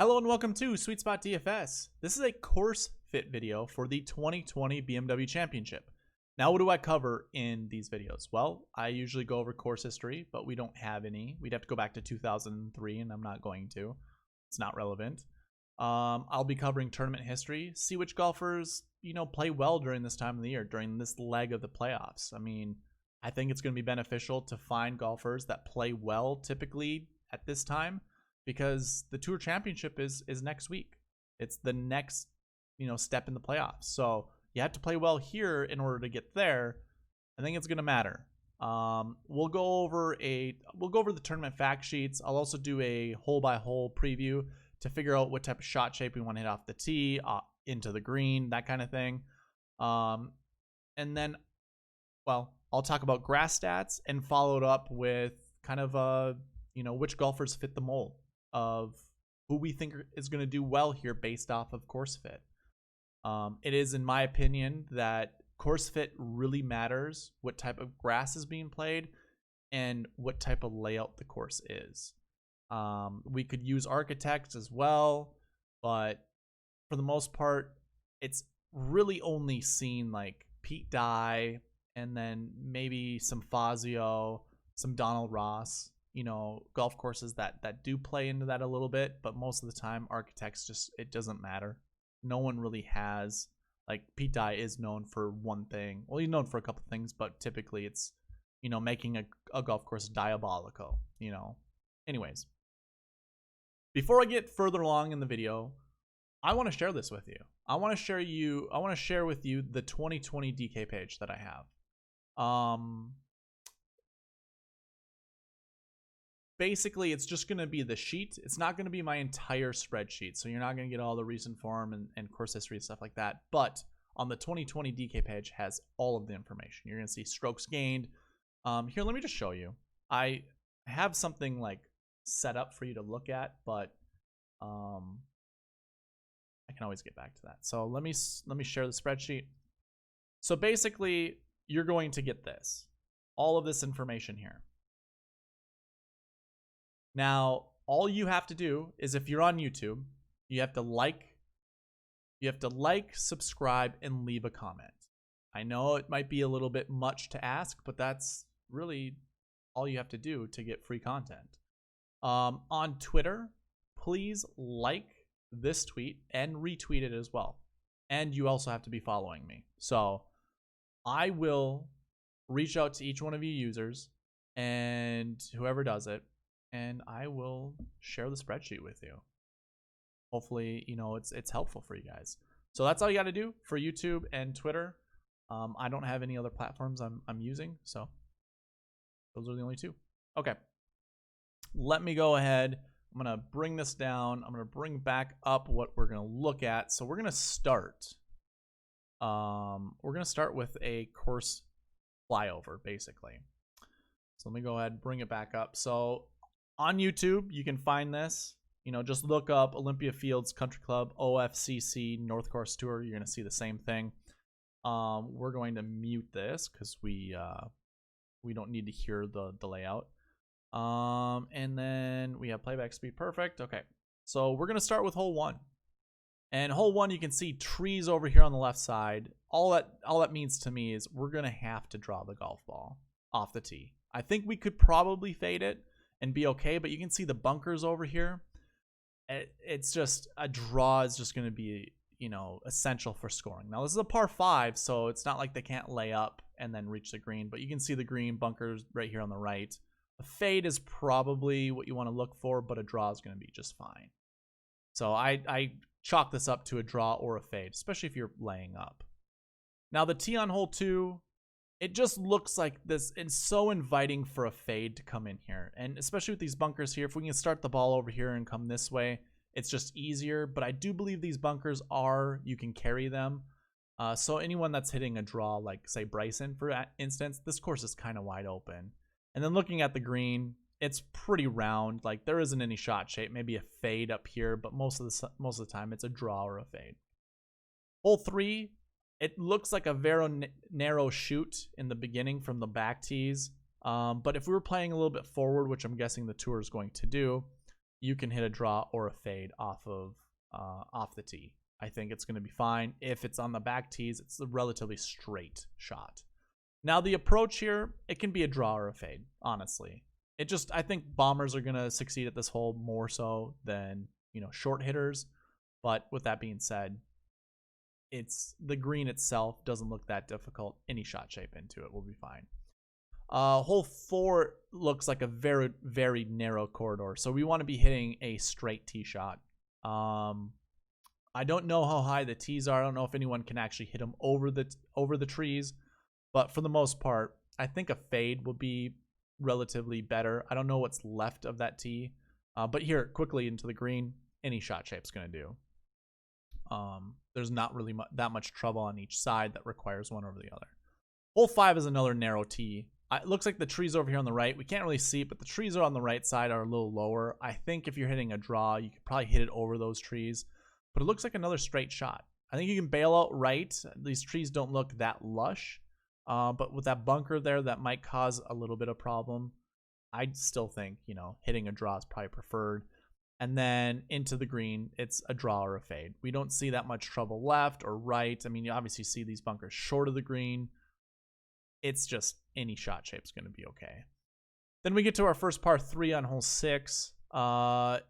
Hello and welcome to SweetSpotDFS. This is a course fit video for the 2020 BMW Championship. Now, what do I cover in these videos? Well, I usually go over course history, but we don't have any. We'd have to go back to 2003, and I'm not going to. It's not relevant. I'll be covering tournament history, see which golfers, play well during this time of the year, during this leg of the playoffs. I mean, I think it's going to be beneficial to find golfers that play well typically at this time, because the Tour Championship is next week. It's the next, step in the playoffs. So you have to play well here in order to get there. I think it's going to matter. We'll go over the tournament fact sheets. I'll also do a hole by hole preview to figure out what type of shot shape we want to hit off the tee, into the green, that kind of thing. And then, I'll talk about grass stats and follow it up with kind of which golfers fit the mold of who we think is going to do well here based off of course fit. It is, in my opinion, that course fit really matters what type of grass is being played and what type of layout the course is. We could use architects as well, but for the most part, it's really only seen like Pete Dye and then maybe some Fazio, some Donald Ross, golf courses that do play into that a little bit, but most of the time architects it doesn't matter. No one really has, like, Pete Dye is known for one thing. Well, he's known for a couple things, but typically it's, making a golf course diabolical, Anyways, before I get further along in the video, I want to share this with you. I want to share with you the 2020 DK page that I have. Basically, it's just going to be the sheet. It's not going to be my entire spreadsheet, so you're not going to get all the recent form and course history and stuff like that. But on the 2020 DK page has all of the information. You're going to see strokes gained. Here, let me just show you. I have something like set up for you to look at, but I can always get back to that. So let me share the spreadsheet. So basically, you're going to get all of this information here. Now, all you have to do is, if you're on YouTube, you have to like, subscribe, and leave a comment. I know it might be a little bit much to ask, but that's really all you have to do to get free content. On Twitter, please like this tweet and retweet it as well. And you also have to be following me. So I will reach out to each one of you users and whoever does it, and I will share the spreadsheet with you. Hopefully, it's helpful for you guys. So that's all you got to do for YouTube and Twitter. I don't have any other platforms I'm using, so those are the only two. Okay, let me go ahead. I'm gonna bring this down. I'm gonna bring back up what we're gonna look at. So we're gonna start. We're gonna start with a course flyover, basically. So let me go ahead and bring it back up. So on YouTube, you can find this. Just look up Olympia Fields Country Club, OFCC North Course Tour. You're going to see the same thing. We're going to mute this because we don't need to hear the layout. And then we have playback speed perfect. Okay, so we're going to start with hole 1. And hole 1, you can see trees over here on the left side. All that means to me is we're going to have to draw the golf ball off the tee. I think we could probably fade it and be okay, but you can see the bunkers over here. It's just, a draw is just going to be, essential for scoring. Now, this is a par 5, so it's not like they can't lay up and then reach the green, but you can see the green bunkers right here on the right. A fade is probably what you want to look for, but a draw is going to be just fine. So I chalk this up to a draw or a fade, especially if you're laying up. Now, the tee on hole 2, it just looks like this. It's so inviting for a fade to come in here. And especially with these bunkers here, if we can start the ball over here and come this way, it's just easier. But I do believe these bunkers you can carry them. So anyone that's hitting a draw, like say Bryson, for instance, this course is kind of wide open. And then looking at the green, it's pretty round. Like, there isn't any shot shape, maybe a fade up here, but most of the time it's a draw or a fade. Hole 3, it looks like a very narrow shoot in the beginning from the back tees. But if we were playing a little bit forward, which I'm guessing the tour is going to do, you can hit a draw or a fade off the tee. I think it's going to be fine. If it's on the back tees, it's a relatively straight shot. Now the approach here, it can be a draw or a fade, honestly. I think bombers are going to succeed at this hole more so than, short hitters. But with that being said, the green itself doesn't look that difficult. Any shot shape into it will be fine. Hole 4 looks like a very, very narrow corridor. So we want to be hitting a straight tee shot. I don't know how high the tees are. I don't know if anyone can actually hit them over the trees. But for the most part, I think a fade will be relatively better. I don't know what's left of that tee. But here, quickly into the green, any shot shape's going to do. There's not really that much trouble on each side that requires one over the other. Hole 5 is another narrow tee. It looks like the trees over here on the right. We can't really see it, but the trees are on the right side are a little lower. I think if you're hitting a draw, you could probably hit it over those trees. But it looks like another straight shot. I think you can bail out right. These trees don't look that lush. But with that bunker there, that might cause a little bit of problem. I still think, hitting a draw is probably preferred. And then into the green, it's a draw or a fade. We don't see that much trouble left or right. I mean, you obviously see these bunkers short of the green. It's just any shot shape's going to be okay. Then we get to our first par 3 on hole 6. I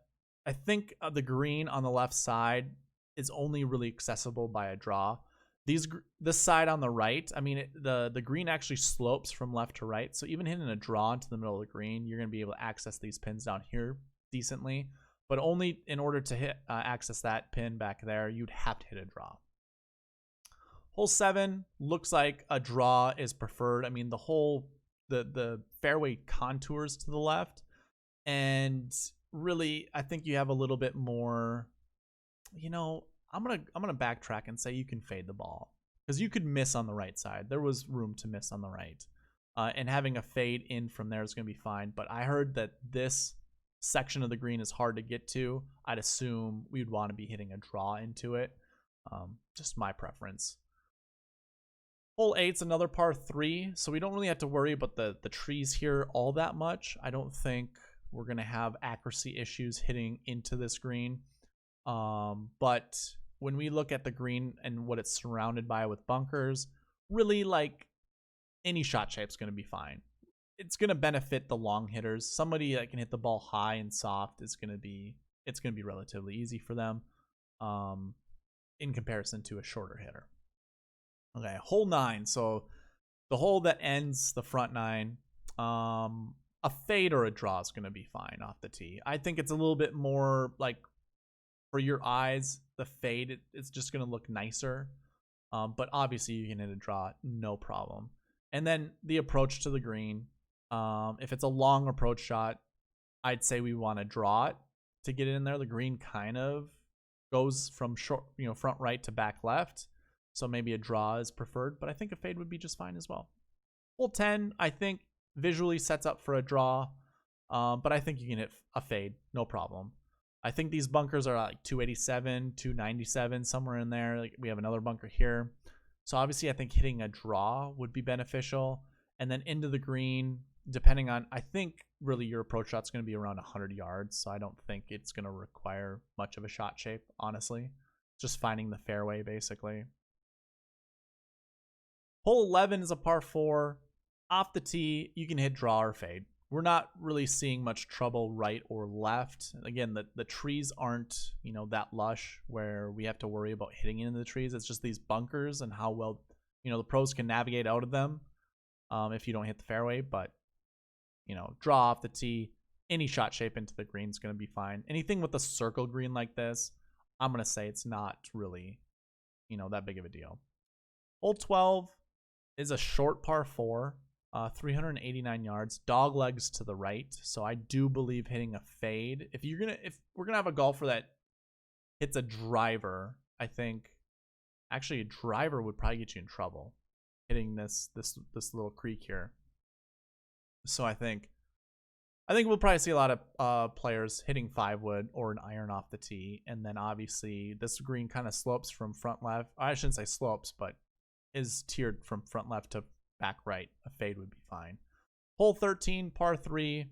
think the green on the left side is only really accessible by a draw. This side on the right, I mean, the green actually slopes from left to right. So even hitting a draw into the middle of the green, you're going to be able to access these pins down here decently. But only in order to access that pin back there, you'd have to hit a draw. Hole 7 looks like a draw is preferred. I mean, the fairway contours to the left, and really, I think you have a little bit more. I'm gonna backtrack and say you can fade the ball because you could miss on the right side. There was room to miss on the right, and having a fade in from there is gonna be fine. But I heard that this section of the green is hard to get to. I'd assume we'd want to be hitting a draw into it. Just my preference. Hole 8's another par 3, so we don't really have to worry about the trees here all that much. I don't think we're going to have accuracy issues hitting into this green. But when we look at the green and what it's surrounded by with bunkers, really like any shot shape's going to be fine. It's going to benefit the long hitters. Somebody that can hit the ball high and soft it's going to be relatively easy for them in comparison to a shorter hitter. Okay, hole 9. So the hole that ends the front 9, a fade or a draw is going to be fine off the tee. I think it's a little bit more like for your eyes, the fade, it's just going to look nicer. But obviously you can hit a draw, no problem. And then the approach to the green. If it's a long approach shot, I'd say we want to draw it to get it in there. The green kind of goes from short, front right to back left. So maybe a draw is preferred, but I think a fade would be just fine as well. Hole 10, I think visually sets up for a draw, but I think you can hit a fade, no problem. I think these bunkers are like 287, 297, somewhere in there. Like we have another bunker here. So obviously I think hitting a draw would be beneficial. And then into the green, depending on, I think really your approach shot's going to be around 100 yards. So I don't think it's going to require much of a shot shape, honestly. Just finding the fairway, basically. Hole 11 is a par 4. Off the tee, you can hit draw or fade. We're not really seeing much trouble right or left. Again, the trees aren't, that lush where we have to worry about hitting into the trees. It's just these bunkers and how well, the pros can navigate out of them if you don't hit the fairway. But, draw off the tee, any shot shape into the green is going to be fine. Anything with a circle green like this, I'm going to say it's not really, that big of a deal. Hole 12 is a short par 4, 389 yards, dog legs to the right. So I do believe hitting a fade. If we're gonna have a golfer that hits a driver, I think actually a driver would probably get you in trouble hitting this little creek here. So I think we'll probably see a lot of players hitting 5-wood or an iron off the tee, and then obviously this green kind of slopes from front left. I shouldn't say slopes, but is tiered from front left to back right. A fade would be fine. Hole 13, par 3.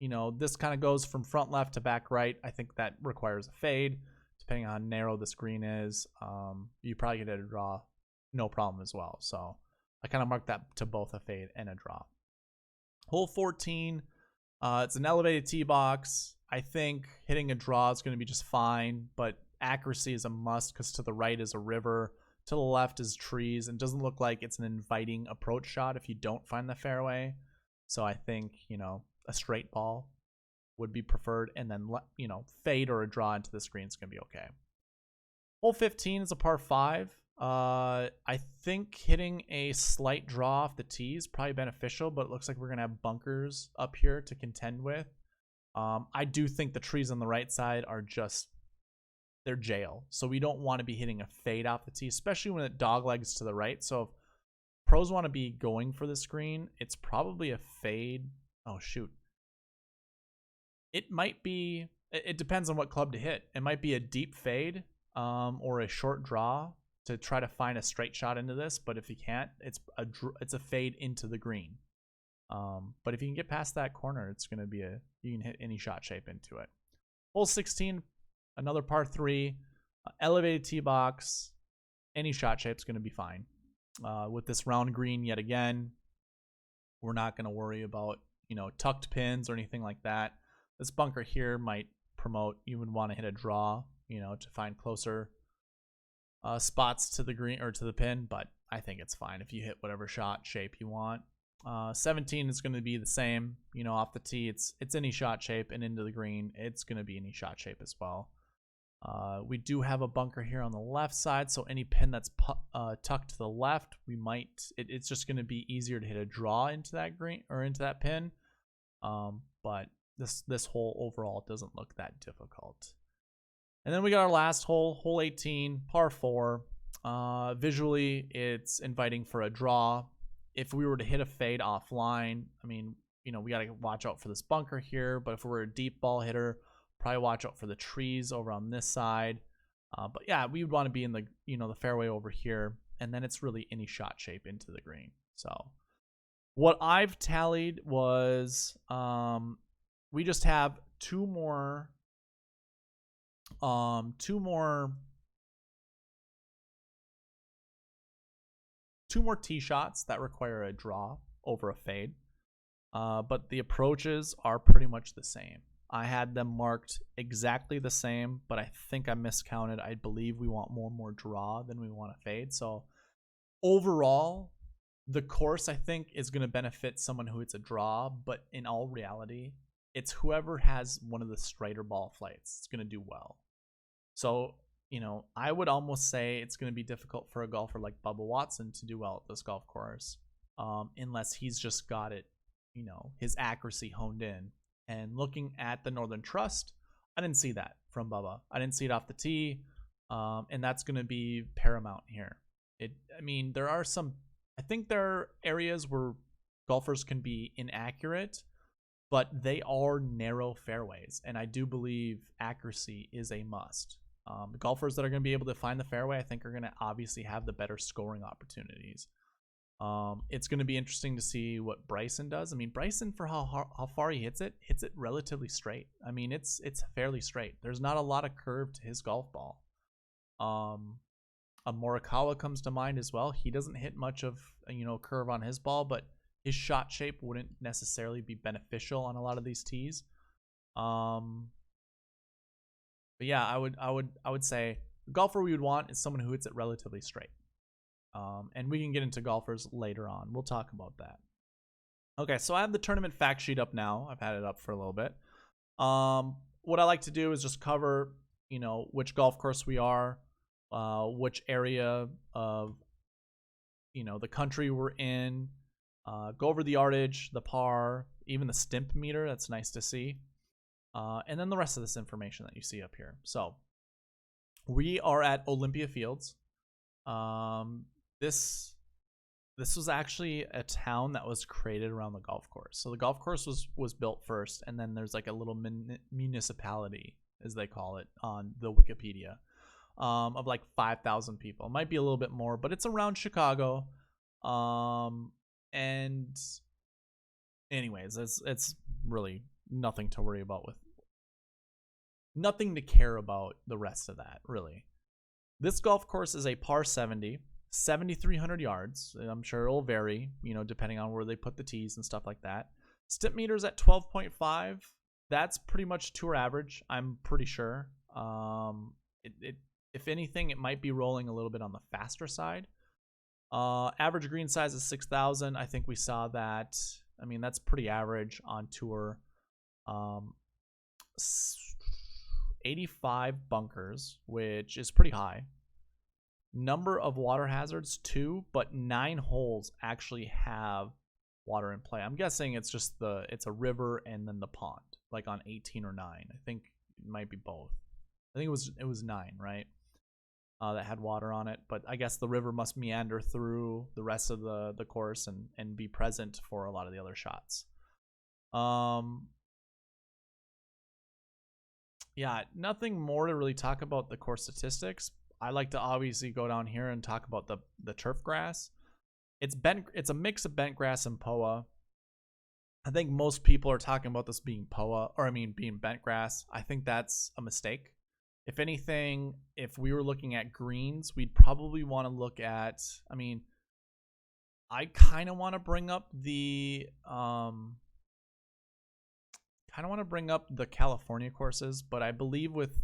you know, this kind of goes from front left to back right. I think that requires a fade, depending on how narrow this green is. You probably get a draw, no problem as well. So I kind of mark that to both a fade and a draw. Hole 14, it's an elevated tee box. I think hitting a draw is going to be just fine, but accuracy is a must because to the right is a river, to the left is trees, and it doesn't look like it's an inviting approach shot if you don't find the fairway. So I think, you know, a straight ball would be preferred, and then, you know, fade or a draw into the screen is going to be okay. Hole 15 is a par 5. I think hitting a slight draw off the tee is probably beneficial, but it looks like we're going to have bunkers up here to contend with. I do think the trees on the right side are just, they're jail. So we don't want to be hitting a fade off the tee, especially when it doglegs to the right. So if pros want to be going for the screen, it's probably a fade. Oh, shoot. It might be, it depends on what club to hit. It might be a deep fade or a short draw to try to find a straight shot into this. But if you can't, it's a fade into the green. But if you can get past that corner, it's going to be you can hit any shot shape into it. Hole 16, another par 3, elevated tee box. Any shot shape is going to be fine. With this round green yet again, we're not going to worry about, you know, tucked pins or anything like that. This bunker here might promote you would want to hit a draw, you know, to find closer spots to the green or to the pin, but I think it's fine if you hit whatever shot shape you want. 17 is going to be the same, you know, off the tee. It's any shot shape, and into the green, it's going to be any shot shape as well. We do have a bunker here on the left side, so any pin that's tucked to the left, we might. It's just going to be easier to hit a draw into that green or into that pin. But this hole overall doesn't look that difficult. And then we got our last hole, hole 18, par 4. Visually, it's inviting for a draw. If we were to hit a fade offline, I mean, you know, we got to watch out for this bunker here. But if we're a deep ball hitter, probably watch out for the trees over on this side. But yeah, we would want to be in the, you know, the fairway over here. And then it's really any shot shape into the green. So what I've tallied was we just have two more tee shots that require a draw over a fade, but the approaches are pretty much the same. I had them marked exactly the same, but I think I miscounted. I believe we want more draw than we want a fade. So overall, the course I think is going to benefit someone who hits a draw, but in all reality, it's whoever has one of the straighter ball flights. It's going to do well. So, you know, I would almost say it's going to be difficult for a golfer like Bubba Watson to do well at this golf course, unless he's just got it, you know, his accuracy honed in. And looking at the Northern Trust, I didn't see that from Bubba. I didn't see it off the tee, and that's going to be paramount here. I mean, there are some, I think there are areas where golfers can be inaccurate, but they are narrow fairways, and I do believe accuracy is a must. The golfers that are going to be able to find the fairway, I think, are going to obviously have the better scoring opportunities. It's going to be interesting to see what Bryson does. I mean, Bryson, for how far he hits it relatively straight. I mean, it's fairly straight. There's not a lot of curve to his golf ball. Morikawa comes to mind as well. He doesn't hit much of, you know, curve on his ball, but his shot shape wouldn't necessarily be beneficial on a lot of these tees. But yeah, I would say the golfer we would want is someone who hits it relatively straight. And we can get into golfers later on. We'll talk about that. Okay, so I have the tournament fact sheet up now. I've had it up for a little bit. What I like to do is just cover, you know, which golf course we are, which area of, you know, the country we're in, go over the yardage, the par, even the stimp meter. That's nice to see. And then the rest of this information that you see up here. So we are at Olympia Fields. This was actually a town that was created around the golf course. So the golf course was built first, and then there's like a little municipality, as they call it on the Wikipedia, of like 5,000 people. It might be a little bit more, but it's around Chicago. And anyways, it's really nothing to worry about with, nothing to care about the rest of that, really. This golf course is a par 70, 7,300 yards. I'm sure it'll vary, depending on where they put the tees and stuff like that. Stip meters at 12.5. That's pretty much tour average, I'm pretty sure. If anything, it might be rolling a little bit on the faster side. Average green size is 6,000. I think we saw that. I mean, that's pretty average on tour. 85 bunkers, which is pretty high. Number of water hazards, 2, but 9 holes actually have water in play. I'm guessing it's just it's a river and then the pond, like on 18 or 9. I think it might be both. I think it was 9, right? That had water on it, but I guess the river must meander through the rest of the course and be present for a lot of the other shots. Yeah, nothing more to really talk about the course statistics. I like to obviously go down here and talk about the turf grass. It's a mix of bent grass and POA. I think most people are talking about this being being bent grass. I think that's a mistake. If anything, if we were looking at greens, we'd probably want to look at, I kind of want to bring up the California courses, but I believe with,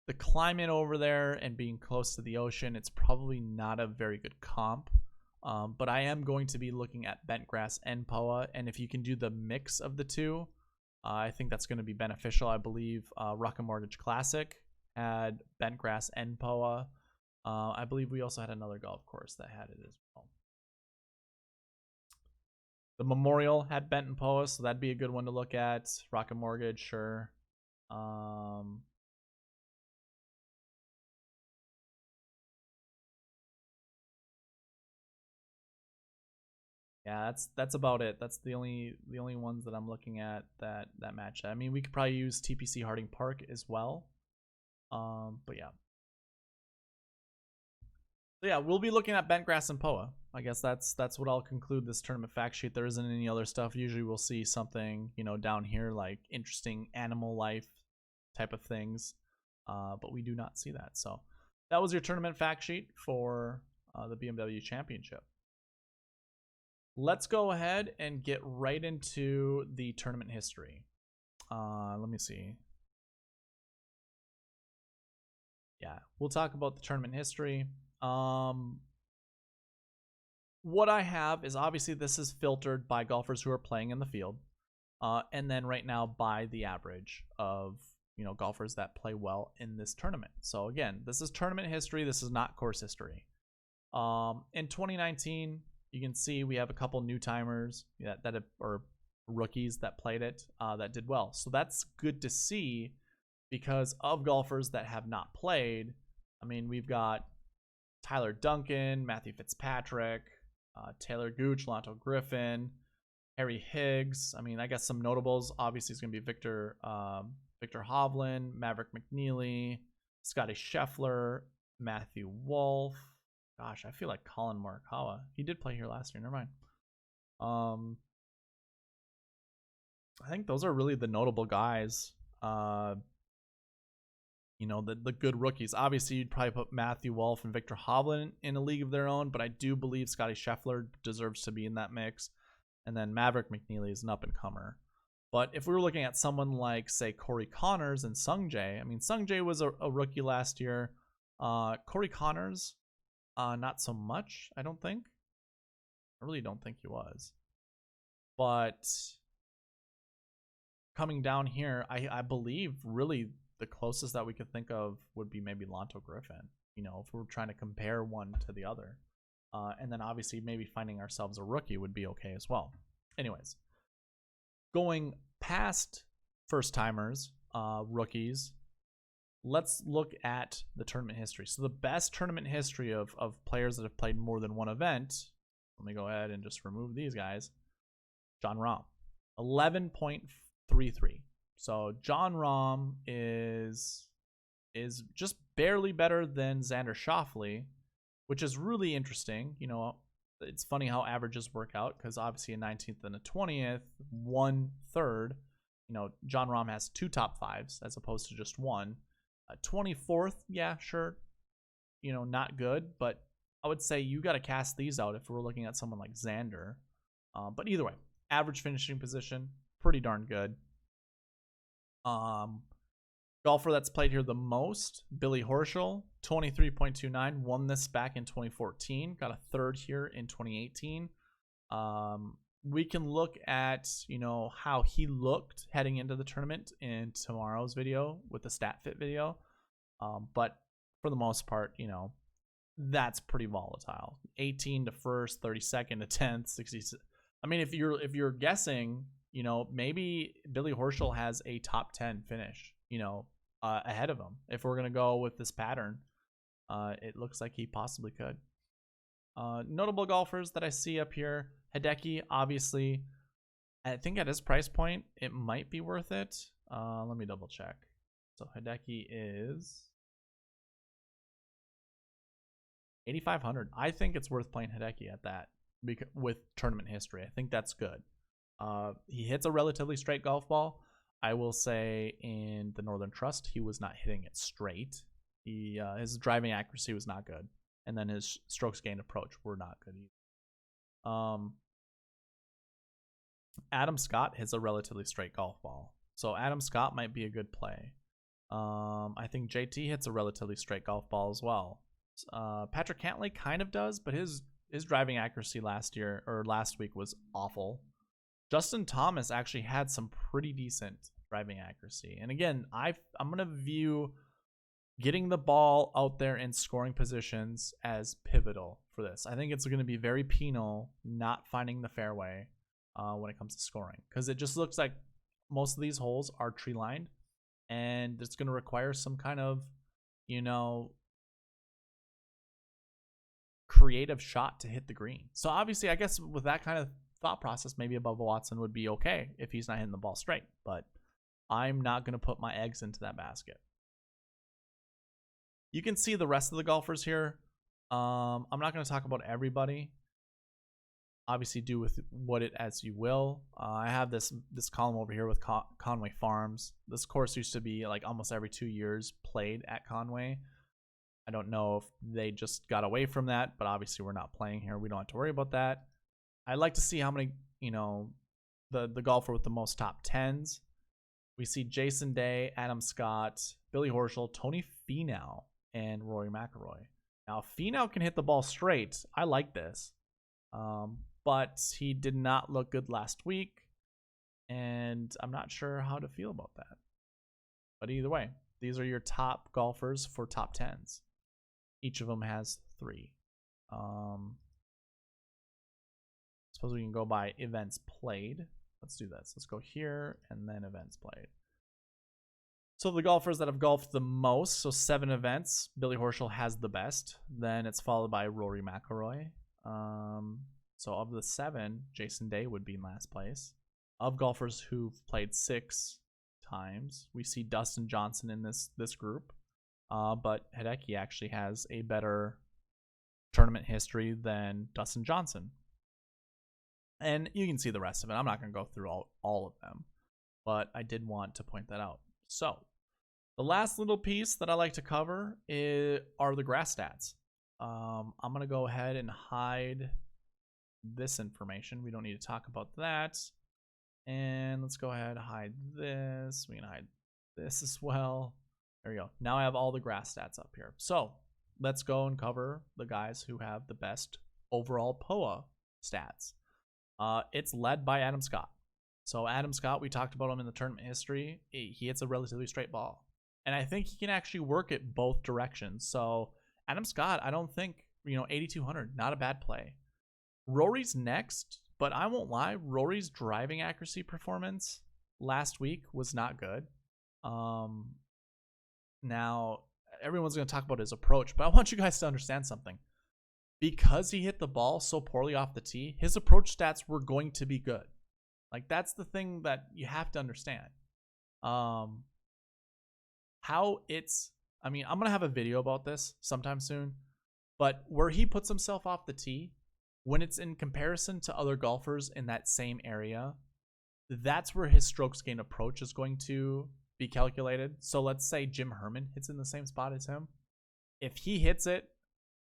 the climate over there and being close to the ocean, it's probably not a very good comp. But I am going to be looking at bent grass and POA, and if you can do the mix of the two, I think that's going to be beneficial. I believe Rocket Mortgage Classic had bent grass and POA. I believe we also had another golf course that had it as well. The Memorial had bent and POA, so that'd be a good one to look at. Rocket Mortgage, sure. Yeah, that's about it. That's the only ones that I'm looking at that match. I mean, we could probably use TPC Harding Park as well. But yeah. So yeah, we'll be looking at bent grass and POA. I guess that's what I'll conclude this tournament fact sheet. There isn't any other stuff. Usually we'll see something, down here like interesting animal life type of things. But we do not see that. So that was your tournament fact sheet for the BMW Championship. Let's go ahead and get right into the tournament history. Let me see. Yeah, we'll talk about the tournament history. What I have is obviously this is filtered by golfers who are playing in the field. And then right now by the average of, golfers that play well in this tournament. So again, this is tournament history. This is not course history. In 2019, you can see we have a couple new timers or rookies that played it that did well. So that's good to see because of golfers that have not played. I mean, we've got Tyler Duncan, Matthew Fitzpatrick, Taylor Gooch, Lonto Griffin, Harry Higgs. I mean, I guess some notables obviously is going to be Victor Hovland, Maverick McNeely, Scotty Scheffler, Matthew Wolff. Gosh, I feel like Colin Morikawa. He did play here last year. Never mind. I think those are really the notable guys. The good rookies. Obviously, you'd probably put Matthew Wolff and Victor Hovland in a league of their own, but I do believe Scotty Scheffler deserves to be in that mix. And then Maverick McNeely is an up-and-comer. But if we were looking at someone like, say, Corey Connors and Sung Jae, I mean, Sung Jae was a rookie last year. Corey Connors, not so much, I don't think. I really don't think he was. But coming down here, I believe really the closest that we could think of would be maybe Lonto Griffin, if we're trying to compare one to the other. And then obviously maybe finding ourselves a rookie would be okay as well. Anyways, going past first-timers, rookies, let's look at the tournament history. So the best tournament history of players that have played more than one event, let me go ahead and just remove these guys. Jon Rahm, 11.33. So Jon Rahm is just barely better than Xander Schauffele, which is really interesting. it's funny how averages work out, because obviously a 19th and a 20th, 1/3. John Rahm has 2 top 5s as opposed to just 1. 24th, yeah, sure, not good, but I would say you got to cast these out if we're looking at someone like Xander. But either way, average finishing position, pretty darn good. Golfer that's played here the most, Billy Horschel, 23.29, won this back in 2014, got a 3rd here in 2018. We can look at, how he looked heading into the tournament in tomorrow's video with the StatFit video. But for the most part, that's pretty volatile. 18 to 1st, 32nd to 10th, 60. I mean, if you're guessing, maybe Billy Horschel has a top 10 finish, ahead of him. If we're going to go with this pattern, it looks like he possibly could. Notable golfers that I see up here, Hideki, obviously, I think at his price point, it might be worth it. Let me double check. So Hideki is 8,500. I think it's worth playing Hideki at that with tournament history. I think that's good. He hits a relatively straight golf ball. I will say in the Northern Trust, he was not hitting it straight. His driving accuracy was not good. And then his strokes gained approach were not good either. Adam Scott hits a relatively straight golf ball. So Adam Scott might be a good play. I think JT hits a relatively straight golf ball as well. Patrick Cantlay kind of does, but his driving accuracy last week was awful. Justin Thomas actually had some pretty decent driving accuracy. And again, I'm going to view getting the ball out there in scoring positions as pivotal for this. I think it's going to be very penal not finding the fairway when it comes to scoring, because it just looks like most of these holes are tree lined, and it's going to require some kind of, creative shot to hit the green. So obviously, I guess with that kind of thought process, maybe a Bubba Watson would be okay if he's not hitting the ball straight, but I'm not going to put my eggs into that basket. You can see the rest of the golfers here. I'm not going to talk about everybody. Obviously, do with it as you will. I have this column over here with Conway Farms. This course used to be like almost every 2 years played at Conway. I don't know if they just got away from that, but obviously we're not playing here. We don't have to worry about that. I'd like to see how many, the golfer with the most top 10s. We see Jason Day, Adam Scott, Billy Horschel, Tony Finau, and Rory McIlroy. Now, Finau can hit the ball straight. I like this. But he did not look good last week, and I'm not sure how to feel about that. But either way, these are your top golfers for top 10s. Each of them has 3. Suppose we can go by events played. Let's do this. Let's go here and then events played. So the golfers that have golfed the most, so 7 events, Billy Horschel has the best. Then it's followed by Rory McIlroy. So of the 7, Jason Day would be in last place. Of golfers who've played 6 times, we see Dustin Johnson in this group. But Hideki actually has a better tournament history than Dustin Johnson. And you can see the rest of it. I'm not going to go through all of them, but I did want to point that out. So the last little piece that I like to cover are the grass stats. I'm going to go ahead and hide this information. We don't need to talk about that. And let's go ahead and hide this. We can hide this as well. There we go. Now I have all the grass stats up here. So let's go and cover the guys who have the best overall POA stats. It's led by Adam Scott. So Adam Scott, we talked about him in the tournament history. He hits a relatively straight ball. And I think he can actually work it both directions. So Adam Scott, I don't think, 8,200, not a bad play. Rory's next, but I won't lie, Rory's driving accuracy performance last week was not good. Now, everyone's going to talk about his approach, but I want you guys to understand something. Because he hit the ball so poorly off the tee, his approach stats were going to be good. Like, that's the thing that you have to understand. I'm going to have a video about this sometime soon, but where he puts himself off the tee, when it's in comparison to other golfers in that same area, that's where his strokes gained approach is going to be calculated. So let's say Jim Herman hits in the same spot as him. If he hits it,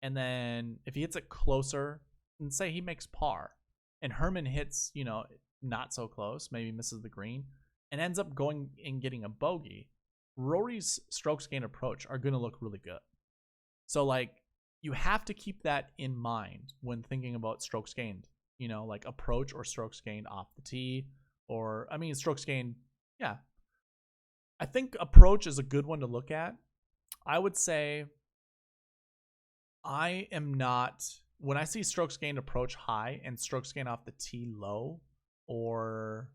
and then if he hits it closer, and say he makes par, and Herman hits, not so close, maybe misses the green, and ends up going and getting a bogey, Rory's strokes gained approach are going to look really good. So, like, you have to keep that in mind when thinking about strokes gained, like approach or strokes gained off the tee, or, strokes gained, yeah. I think approach is a good one to look at. I would say when I see strokes gained approach high and strokes gained off the tee low, or,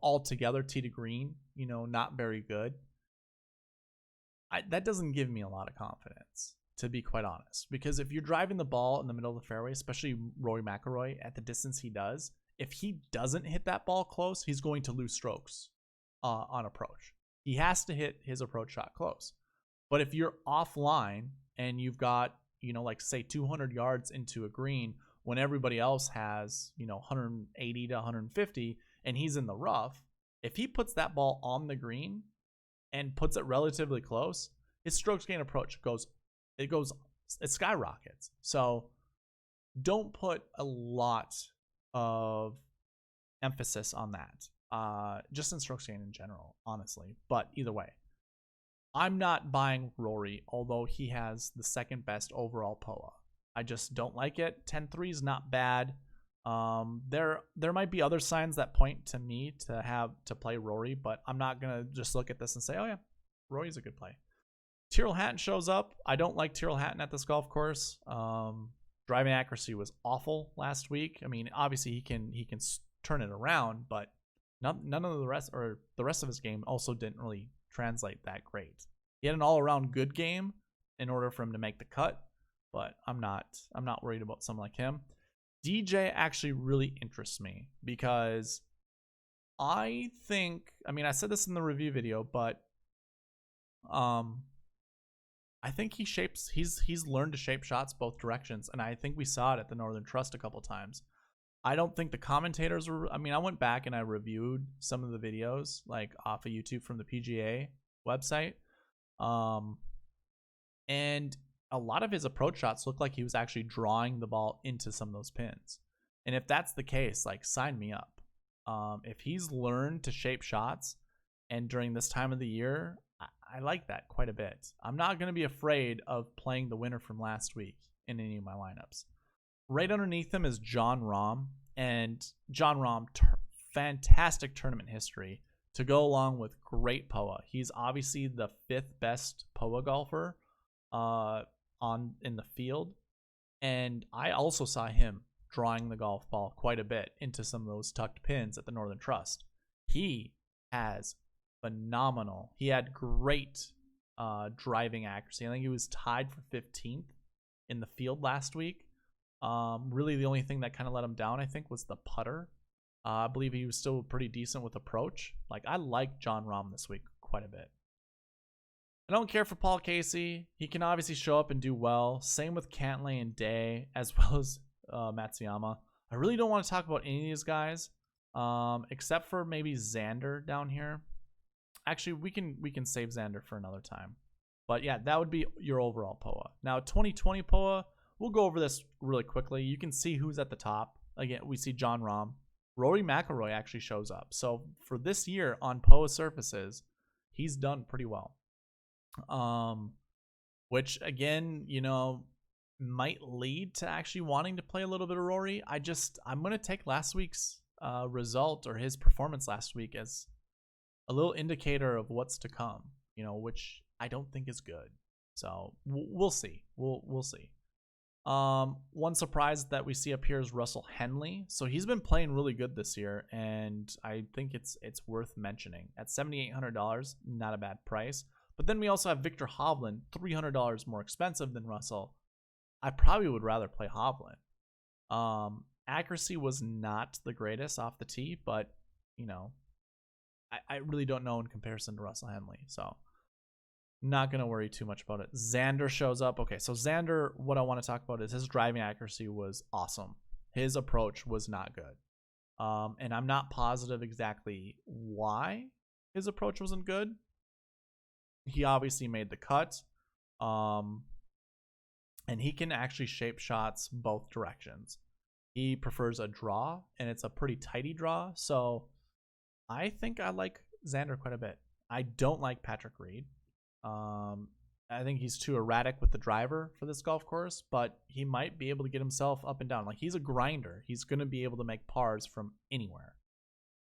altogether tee to green, not very good, that doesn't give me a lot of confidence, to be quite honest. Because if you're driving the ball in the middle of the fairway, especially Rory McIlroy at the distance he does, if he doesn't hit that ball close, he's going to lose strokes on approach. He has to hit his approach shot close. But if you're offline and you've got, like say 200 yards into a green when everybody else has, 180 to 150 and he's in the rough, if he puts that ball on the green and puts it relatively close, his strokes gain approach it skyrockets. So don't put a lot of emphasis on that, just in strokes gain in general, honestly. But either way, I'm not buying Rory, although he has the second best overall POA. I just don't like it. 10-3 is not bad. There might be other signs that point to me to play Rory, but I'm not gonna just look at this and say, oh yeah, Rory's a good play. Tyrrell Hatton shows up. I don't like Tyrrell Hatton at this golf course. Driving accuracy was awful last week. Obviously he can turn it around, but none of the rest of his game also didn't really translate that great. He had an all-around good game in order for him to make the cut, but I'm not worried about someone like him. DJ actually really interests me because I think, I said this in the review video, but I think he's learned to shape shots both directions, and I think we saw it at the Northern Trust a couple times. I don't think the commentators were, I went back and I reviewed some of the videos like off of YouTube from the PGA website. And a lot of his approach shots looked like he was actually drawing the ball into some of those pins. And if that's the case, like, sign me up. If he's learned to shape shots, and during this time of the year, I like that quite a bit. I'm not going to be afraid of playing the winner from last week in any of my lineups. Right underneath him is Jon Rahm, and Jon Rahm, fantastic tournament history to go along with great POA. He's obviously the 5th best POA golfer in the field, and I also saw him drawing the golf ball quite a bit into some of those tucked pins at the Northern Trust. He has phenomenal. He had great driving accuracy. I think he was tied for 15th in the field last week. Really, the only thing that kind of let him down, I think, was the putter. I believe he was still pretty decent with approach. Like, I like Jon Rahm this week quite a bit. I don't care for Paul Casey. He can obviously show up and do well. Same with Cantlay and Day, as well as Matsuyama. I really don't want to talk about any of these guys, except for maybe Xander down here. Actually, we can save Xander for another time. But yeah, that would be your overall POA. Now, 2020 POA, we'll go over this really quickly. You can see who's at the top. Again, we see Jon Rahm. Rory McIlroy actually shows up. So for this year on POA surfaces, he's done pretty well. Which again, might lead to actually wanting to play a little bit of Rory. I'm going to take last week's result, or his performance last week, as a little indicator of what's to come, which I don't think is good. So we'll see. We'll see. One surprise that we see up here is Russell Henley. So he's been playing really good this year, and I think it's worth mentioning. At $7,800, not a bad price. But then we also have Victor Hovland, $300 more expensive than Russell. I probably would rather play Hovland. Accuracy was not the greatest off the tee, but I really don't know in comparison to Russell Henley. So Not going to worry too much about it. Xander shows up. Okay, so Xander, what I want to talk about is his driving accuracy was awesome. His approach was not good. And I'm not positive exactly why his approach wasn't good. He obviously made the cut. And he can actually shape shots both directions. He prefers a draw, and it's a pretty tighty draw. So I think I like Xander quite a bit. I don't like Patrick Reed. I think he's too erratic with the driver for this golf course, but he might be able to get himself up and down. Like, he's a grinder. He's going to be able to make pars from anywhere.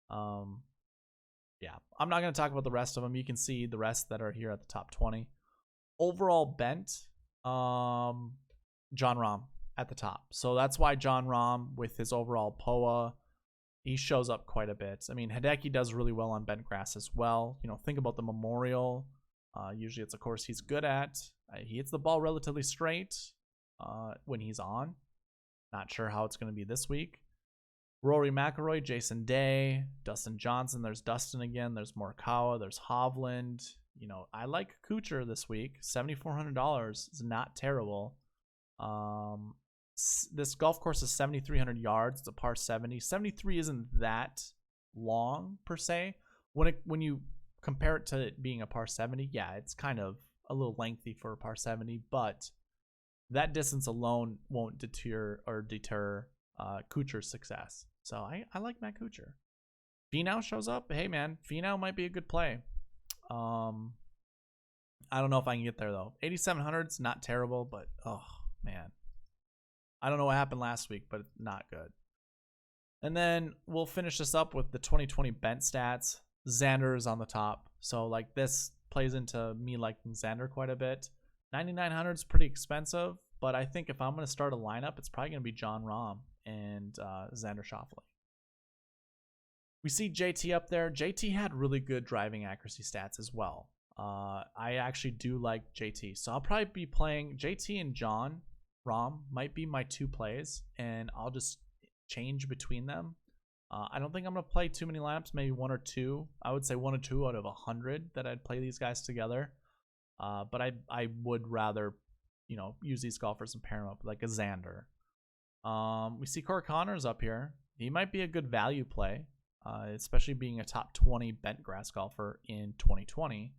Yeah, I'm not going to talk about the rest of them. You can see the rest that are here at the top 20. Overall bent, John Rahm at the top. So that's why John Rahm, with his overall POA, he shows up quite a bit. I mean, Hideki does really well on bent grass as well. You know, think about the Memorial. Usually it's a course he's good at. He hits the ball relatively straight when he's on. Not sure how it's going to be this week. Rory McIlroy, Jason Day, Dustin Johnson. There's Dustin again. There's Morikawa. There's Hovland. You know, I like Kuchar this week. $7,400 is not terrible. This golf course is 7,300 yards. It's a par 70. 73 isn't that long per se. When you compare it to it being a par 70, yeah, it's kind of a little lengthy for a par 70, but that distance alone won't deter Kuchar's success. So I like Matt Kuchar. Finau shows up. Hey, man, Finau might be a good play. I don't know if I can get there, though. 8,700 is not terrible, but, oh, man. I don't know what happened last week, but not good. And then we'll finish this up with the 2020 bent stats. Xander is on the top. So, like, this plays into me liking Xander quite a bit. 9,900 is pretty expensive, but I think if I'm going to start a lineup, it's probably going to be John Rahm and Xander Schauffele. We see JT up there. JT had really good driving accuracy stats as well. I actually do like JT. So I'll probably be playing JT and John Rahm might be my two plays, and I'll just change between them. I don't think I'm going to play too many lineups, maybe one or two. I would say one or two out of 100 that I'd play these guys together. But I would rather, you know, use these golfers and pair them up like a Xander. We see Corey Connors up here. He might be a good value play, especially being a top 20 bent grass golfer in 2020.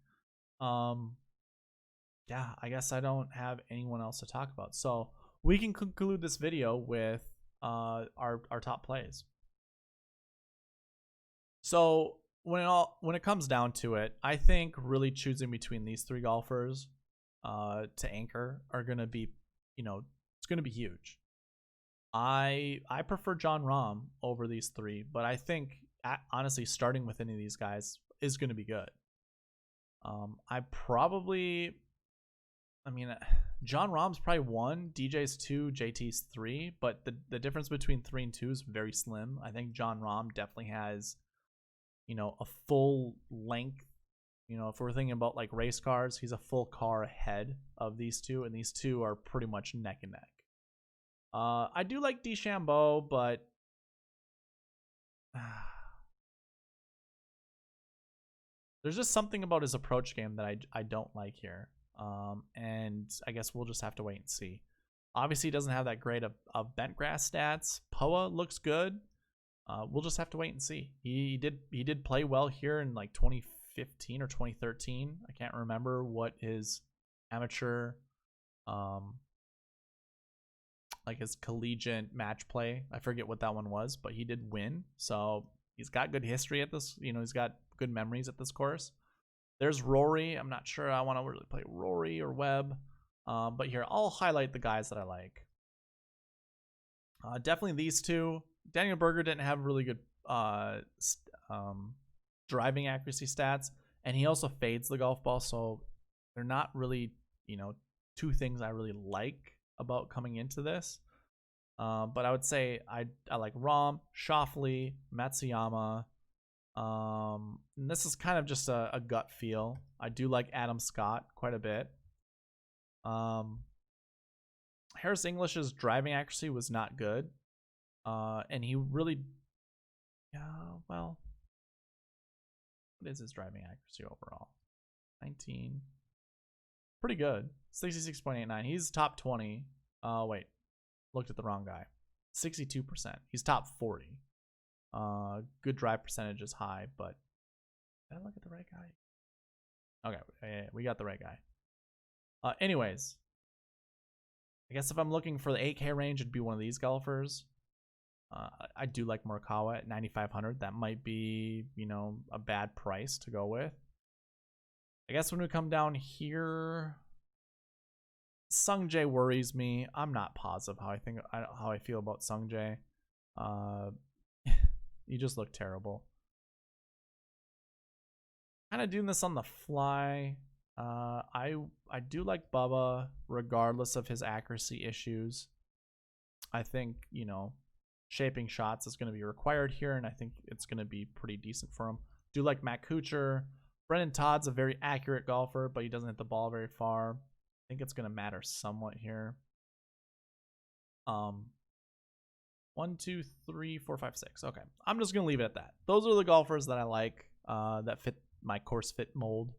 Yeah, I guess I don't have anyone else to talk about. So we can conclude this video with our top plays. So when it comes down to it, I think really choosing between these three golfers to anchor are going to be, you know, it's going to be huge. I prefer John Rahm over these three, but I think honestly starting with any of these guys is going to be good. John Rahm's probably 1, DJ's 2, JT's 3, but the difference between 3 and 2 is very slim. I think John Rahm definitely has, you know, a full length. You know, if we're thinking about like race cars, he's a full car ahead of these two, and these two are pretty much neck and neck. I do like DeChambeau, but there's just something about his approach game that I don't like here. And I guess we'll just have to wait and see. Obviously, he doesn't have that great of bent grass stats. POA looks good. We'll just have to wait and see. He did play well here in like 2015 or 2013. I can't remember what his amateur, like his collegiate match play. I forget what that one was, but he did win. So he's got good history at this. You know, he's got good memories at this course. There's Rory. I'm not sure I want to really play Rory or Webb. But here, I'll highlight the guys that I like. Definitely these two. Daniel Berger didn't have really good driving accuracy stats, and he also fades the golf ball, so they're not really, you know, two things I really like about coming into this. But I would say I like Rahm, Schauffele, Matsuyama. And this is kind of just a gut feel. I do like Adam Scott quite a bit. Harris English's driving accuracy was not good. And he really, well, what is his driving accuracy overall? 19. Pretty good. 66.89. He's top 20. Wait. Looked at the wrong guy. 62%. He's top 40. Good drive percentage is high, but did I look at the right guy? Okay, yeah, we got the right guy. Anyways, I guess if I'm looking for the 8K range, it'd be one of these golfers. I do like Morikawa at 9,500. That might be, you know, a bad price to go with. I guess when we come down here, Sungjae worries me. I'm not positive how I feel about Sungjae. You just look terrible. Kind of doing this on the fly. I do like Bubba regardless of his accuracy issues. I think, you know, shaping shots is going to be required here, and I think it's going to be pretty decent for him. Do like Matt Kuchar. Brendan Todd's a very accurate golfer, but he doesn't hit the ball very far. I think it's going to matter somewhat here. 1, 2, 3, 4, 5, 6. Okay, I'm just going to leave it at that. Those are the golfers that I like that fit my course fit mold.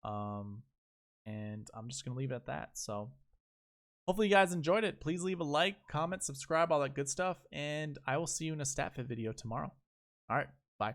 And I'm just going to leave it at that. So hopefully you guys enjoyed it. Please leave a like, comment, subscribe, all that good stuff. And I will see you in a StatFit video tomorrow. All right, bye.